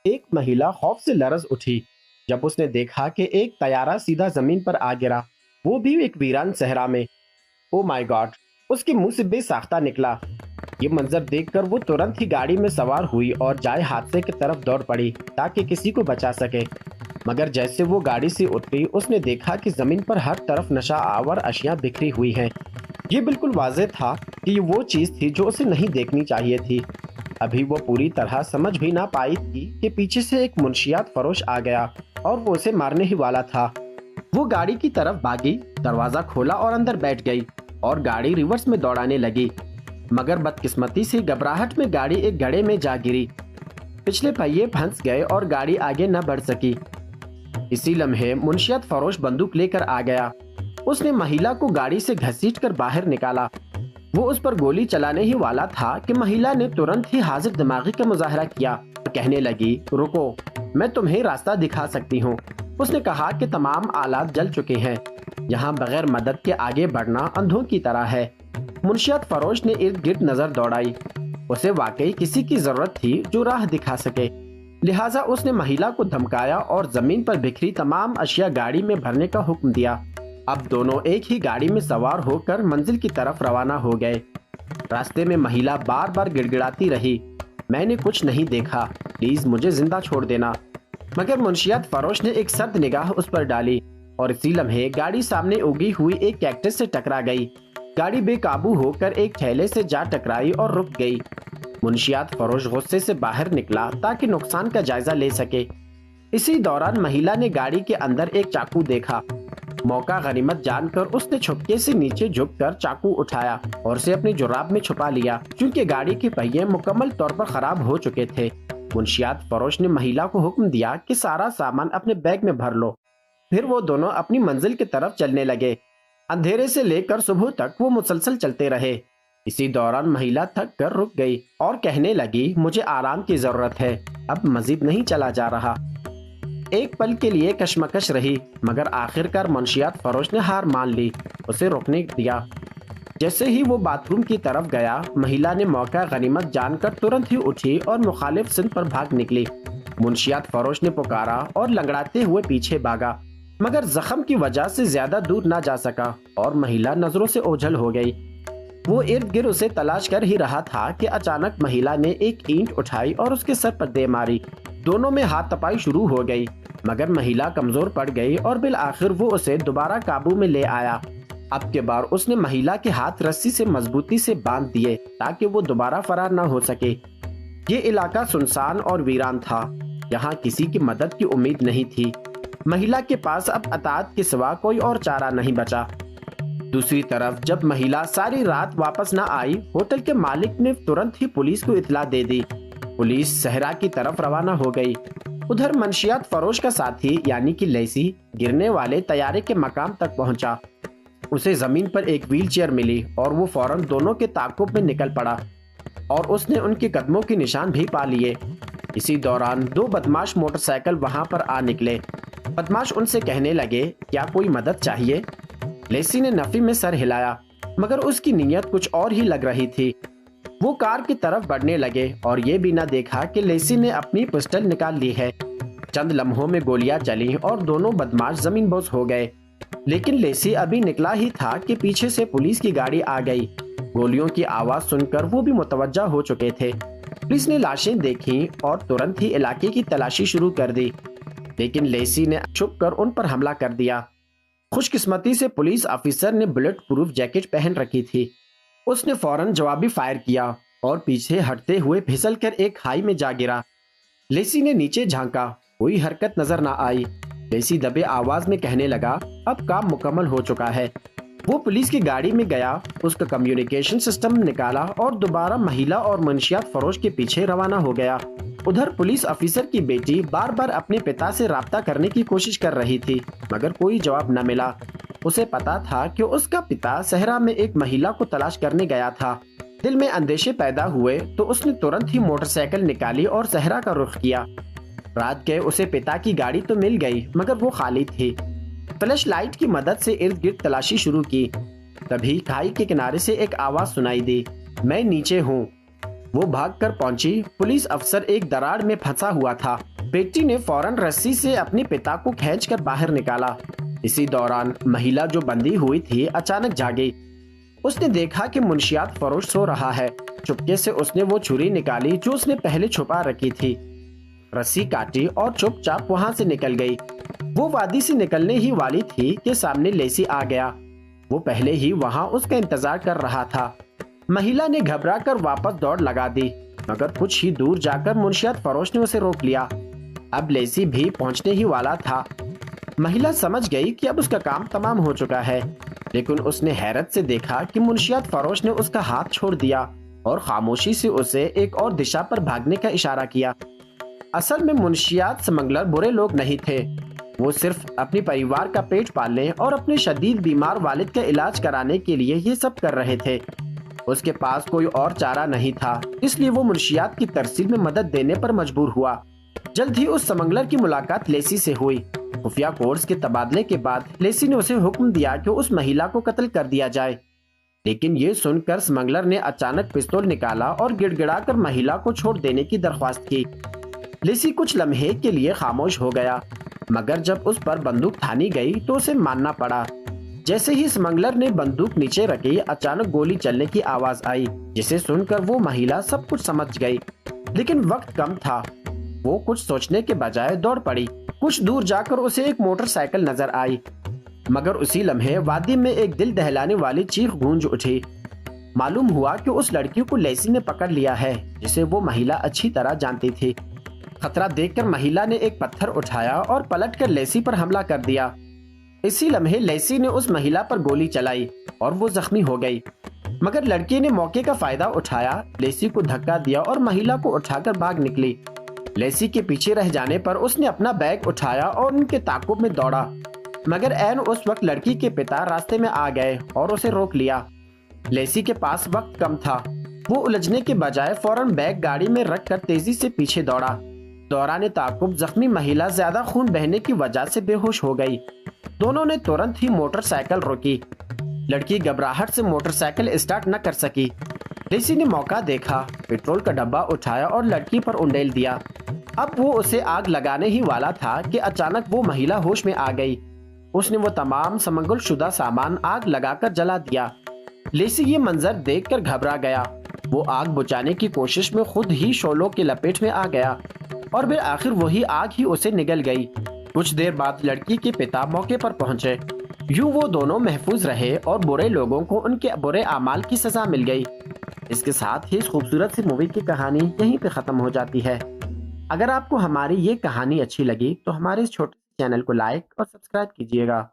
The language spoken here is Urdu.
ایک مہیلا خوف سے لرز اٹھی جب اس نے دیکھا کہ ایک طیارہ سیدھا زمین پر آ گرا، وہ بھی ایک ویران صحرا میں۔ او مائی گاڈ! اس کے منہ سے بے ساختہ نکلا۔ یہ منظر دیکھ کر وہ ترنت ہی گاڑی میں سوار ہوئی اور جائے حادثے کی طرف دوڑ پڑی تاکہ کسی کو بچا سکے۔ مگر جیسے وہ گاڑی سے اتری، اس نے دیکھا کہ زمین پر ہر طرف نشہ آور اشیاء بکھری ہوئی ہیں۔ یہ بالکل واضح تھا کہ یہ وہ چیز تھی جو اسے نہیں دیکھنی چاہیے تھی۔ ابھی وہ پوری طرح سمجھ بھی نہ پائی تھی کہ پیچھے سے ایک منشیات فروش آ گیا اور وہ اسے مارنے ہی والا تھا۔ وہ گاڑی کی طرف بھاگی، دروازہ کھولا اور اندر بیٹھ گئی اور گاڑی ریورس میں دوڑانے لگی۔ مگر بدقسمتی سے گھبراہٹ میں گاڑی ایک گڑھے میں جا گری۔ پچھلے پہیے پھنس گئے اور گاڑی آگے نہ بڑھ سکی۔ اسی لمحے منشیات فروش بندوق لے کر آ گیا۔ اس نے مہیلا کو گاڑی سے گھسیٹ کر باہر نکالا۔ وہ اس پر گولی چلانے ہی والا تھا کہ مہیلا نے ترنت ہی حاضر دماغی کا مظاہرہ کیا اور کہنے لگی، رکو، میں تمہیں راستہ دکھا سکتی ہوں۔ اس نے کہا کہ تمام آلات جل چکے ہیں، یہاں بغیر مدد کے آگے بڑھنا اندھوں کی طرح ہے۔ منشیات فروش نے ارد گرد نظر دوڑائی۔ اسے واقعی کسی کی ضرورت تھی جو راہ دکھا سکے، لہٰذا اس نے مہیلا کو دھمکایا اور زمین پر بکھری تمام اشیاء گاڑی میں بھرنے کا حکم دیا۔ اب دونوں ایک ہی گاڑی میں سوار ہو کر منزل کی طرف روانہ ہو گئے۔ راستے میں مہیلا بار بار گڑ گڑاتی رہی، میں نے کچھ نہیں دیکھا، پلیز مجھے زندہ چھوڑ دینا۔ مگر منشیات فروش نے ایک سرد نگاہ اس پر ڈالی اور اسی لمحے گاڑی سامنے اگی ہوئی ایک کیکٹس سے ٹکرا گئی۔ گاڑی بے قابو ہو کر ایک ٹھیلے سے جا ٹکرائی اور رک گئی۔ منشیات فروش غصے سے باہر نکلا تاکہ نقصان کا جائزہ لے سکے۔ اسی دوران مہیلا نے گاڑی کے اندر ایک چاقو دیکھا۔ موقع غنیمت جان کر اس نے چھپکے سے نیچے جھک کر چاقو اٹھایا اور اسے اپنی جراب میں چھپا لیا، چونکہ گاڑی کے پہیے مکمل طور پر خراب ہو چکے تھے۔ منشیات فروش نے مہیلا کو حکم دیا کہ سارا سامان اپنے بیگ میں بھر لو۔ پھر وہ دونوں اپنی منزل کی طرف چلنے لگے۔ اندھیرے سے لے کر صبح تک وہ مسلسل چلتے رہے۔ اسی دوران مہیلا تھک کر رک گئی اور کہنے لگی، مجھے آرام کی ضرورت ہے، اب مزید نہیں چلا جا رہا۔ ایک پل کے لیے کشمکش رہی، مگر آخر کار منشیات فروش نے ہار مان لی، اسے روکنے دیا۔ جیسے ہی وہ باتھ روم کی طرف گیا، مہیلا نے موقع غنیمت جان کر ترنت ہی اٹھی اور مخالف سمت پر بھاگ نکلی۔ منشیات فروش نے پکارا اور لنگڑاتے ہوئے پیچھے بھاگا، مگر زخم کی وجہ سے زیادہ دور نہ جا سکا اور مہیلا نظروں سے اوجھل ہو گئی۔ وہ ارد گرد اسے تلاش کر ہی رہا تھا کہ اچانک مہیلا نے ایک اینٹ اٹھائی اور اس کے سر پر دے ماری۔ دونوں میں ہاتھ تپائی شروع ہو گئی، مگر مہیلا کمزور پڑ گئی اور بالآخر وہ اسے دوبارہ قابو میں لے آیا۔ اب کے بار اس نے مہیلا کے ہاتھ رسی سے مضبوطی سے باندھ دیے تاکہ وہ دوبارہ فرار نہ ہو سکے۔ یہ علاقہ سنسان اور ویران تھا، یہاں کسی کی مدد کی امید نہیں تھی۔ مہیلا کے پاس اب اطاعت کے سوا کوئی اور چارہ نہیں بچا۔ دوسری طرف جب مہیلا ساری رات واپس نہ آئی، ہوٹل کے مالک نے ترنت ہی پولیس کو اطلاع دے دی۔ پولیس صحرا کی طرف روانہ ہو گئی۔ ادھر منشیات فروش کا ساتھی یعنی کہ لیسی گرنے والے طیارے کے مقام تک پہنچا۔ اسے زمین پر ایک ویل چیئر ملی اور وہ فوراً دونوں کے تعاقب میں نکل پڑا اور اس نے ان کے قدموں کے نشان بھی پا لیے۔ اسی دوران دو بدماش موٹر سائیکل وہاں پر آ نکلے۔ بدماش ان سے کہنے لگے، کیا کوئی مدد چاہیے؟ لیسی نے نفی میں سر ہلایا، مگر اس کی نیت کچھ اور ہی لگ رہی تھی۔ وہ کار کی طرف بڑھنے لگے اور یہ بھی نہ دیکھا کہ لیسی نے اپنی پسٹل نکال لی ہے۔ چند لمحوں میں گولیاں چلیں اور دونوں بدماش زمین بوس ہو گئے، لیکن لیسی ابھی نکلا ہی تھا کہ پیچھے سے پولیس کی گاڑی آ گئی۔ گولیوں کی آواز سن کر وہ بھی متوجہ ہو چکے تھے۔ پولیس نے لاشیں دیکھیں اور ترنت ہی علاقے کی تلاشی شروع کر دی، لیکن لیسی نے چھپ کر ان پر حملہ کر دیا۔ خوش قسمتی سے پولیس آفیسر نے بلٹ پروف جیکٹ پہن رکھی تھی۔ اس نے فوراً جوابی فائر کیا اور پیچھے ہٹتے ہوئے پھسل کر ایک کھائی میں جا گرا۔ لیسی نے نیچے جھانکا، کوئی حرکت نظر نہ آئی۔ لیسی دبے آواز میں کہنے لگا، اب کام مکمل ہو چکا ہے۔ وہ پولیس کی گاڑی میں گیا، اس کا کمیونیکیشن سسٹم نکالا اور دوبارہ مہیلا اور منشیات فروش کے پیچھے روانہ ہو گیا۔ ادھر پولیس آفیسر کی بیٹی بار بار اپنے پتا سے رابطہ کرنے کی کوشش کر رہی تھی، مگر کوئی جواب نہ ملا۔ اسے پتا تھا کہ اس کا پتا صحرا میں ایک مہیلا کو تلاش کرنے گیا تھا۔ دل میں اندیشے پیدا ہوئے تو اس نے ترنت ہی موٹر سائیکل نکالی اور صحرا کا رخ کیا۔ رات گئے اسے پتا کی گاڑی تو مل گئی، مگر وہ خالی تھی۔ فلیش لائٹ کی مدد سے ارد گرد تلاشی شروع کی۔ تبھی کھائی کے کنارے سے ایک آواز سنائی دی، میں نیچے ہوں۔ وہ بھاگ کر پہنچی۔ پولیس افسر ایک دراڑ میں پھنسا ہوا تھا۔ بیٹی نے فوراً رسی سے اپنے پتا کو کھینچ کر باہر نکالا۔ اسی دوران مہیلا جو بندھی ہوئی تھی اچانک جاگی۔ اس نے دیکھا کہ منشیات فروش سو رہا ہے۔ چپکے سے اس نے وہ چھری نکالی جو اس نے پہلے چھپا رکھی تھی، رسی کاٹی اور چپ چاپ وہاں سے نکل گئی۔ وہ وادی سے نکلنے ہی والی تھی کہ سامنے لیسی آ گیا۔ وہ پہلے ہی وہاں اس کا انتظار کر رہا تھا۔ مہیلا نے گھبرا کر واپس دوڑ لگا دی، مگر کچھ ہی دور جا کر منشیات فروش نے اسے روک لیا۔ اب لیسی بھی پہنچنے ہی والا تھا۔ مہیلا سمجھ گئی کہ اب اس کا کام تمام ہو چکا ہے، لیکن اس نے حیرت سے دیکھا کہ منشیات فروش نے اس کا ہاتھ چھوڑ دیا اور خاموشی سے اسے ایک اور دشا پر بھاگنے کا اشارہ کیا۔ اصل میں منشیات سمگلر برے لوگ نہیں تھے۔ وہ صرف اپنی پریوار کا پیٹ پالنے اور اپنے شدید بیمار والد کا علاج کرانے کے لیے یہ سب کر رہے تھے۔ اس کے پاس کوئی اور چارہ نہیں تھا، اس لیے وہ منشیات کی ترسیل میں مدد دینے پر مجبور ہوا۔ جلد ہی اس سمگلر کی ملاقات لیسی سے ہوئی۔ خفیہ کوڈز کے تبادلے کے بعد لیسی نے اسے حکم دیا کہ اس مہیلا کو قتل کر دیا جائے، لیکن یہ سن کر سمگلر نے اچانک پستول نکالا اور گڑ گڑا کر مہیلا کو چھوڑ دینے کی درخواست کی۔ لیسی کچھ لمحے کے لیے خاموش ہو گیا، مگر جب اس پر بندوق تھانی گئی تو اسے ماننا پڑا۔ جیسے ہی سمگلر نے بندوق نیچے رکھی، اچانک گولی چلنے کی آواز آئی، جسے سن کر وہ مہیلا سب کچھ سمجھ گئی، لیکن وقت کم تھا۔ وہ کچھ سوچنے کے بجائے دوڑ پڑی۔ کچھ دور جا کر اسے ایک موٹر سائیکل نظر آئی، مگر اسی لمحے وادی میں ایک دل دہلانے والی چیخ گونج اٹھی۔ معلوم ہوا کہ اس لڑکی کو لیسی نے پکڑ لیا ہے، جسے وہ مہیلا اچھی طرح جانتی تھی۔ خطرہ دیکھ کر مہیلا نے ایک پتھر اٹھایا اور پلٹ کر لیسی پر حملہ کر دیا۔ اسی لمحے لیسی نے اس مہیلا پر گولی چلائی اور وہ زخمی ہو گئی، مگر لڑکی نے موقع کا فائدہ اٹھایا، لیسی کو دھکا دیا اور مہیلا کو اٹھا کر بھاگ نکلی۔ لیسی کے پیچھے رہ جانے پر اس نے اپنا بیگ اٹھایا اور ان کے تعاقب میں دوڑا، مگر عین اس وقت لڑکی کے پتا راستے میں آ گئے اور اسے روک لیا۔ لیسی کے پاس وقت کم تھا۔ وہ الجھنے کے بجائے فوراً بیگ گاڑی میں رکھ کر تیزی سے پیچھے دوڑا۔ دوران تعاقب زخمی مہیلا زیادہ خون بہنے کی وجہ سے بے ہوش ہو گئی۔ دونوں نے ترنت ہی موٹر سائیکل روکی۔ لڑکی گھبراہٹ سے موٹر سائیکل اسٹارٹ نہ کر سکی۔ لیسی نے موقع دیکھا، پیٹرول کا ڈبہ اٹھایا اور لڑکی پر انڈیل دیا۔ اب وہ اسے آگ لگانے ہی والا تھا کہ اچانک وہ مہیلا ہوش میں آ گئی۔ اس نے وہ تمام سمگل شدہ سامان آگ لگا کر جلا دیا۔ لیسی یہ منظر دیکھ کر گھبرا گیا۔ وہ آگ بجھانے کی کوشش میں خود ہی شعلوں کے لپیٹ میں آ گیا اور بالآخر وہی آگ ہی اسے نگل گئی۔ کچھ دیر بعد لڑکی کے پتا موقع پر پہنچے۔ یوں وہ دونوں محفوظ رہے اور برے لوگوں کو ان کے برے اعمال کی سزا مل گئی۔ اس کے ساتھ ہی اس خوبصورت سی مووی کی کہانی یہیں پہ ختم ہو جاتی ہے۔ اگر آپ کو ہماری یہ کہانی اچھی لگی تو ہمارے اس چھوٹے چینل کو لائک اور سبسکرائب کیجیے گا۔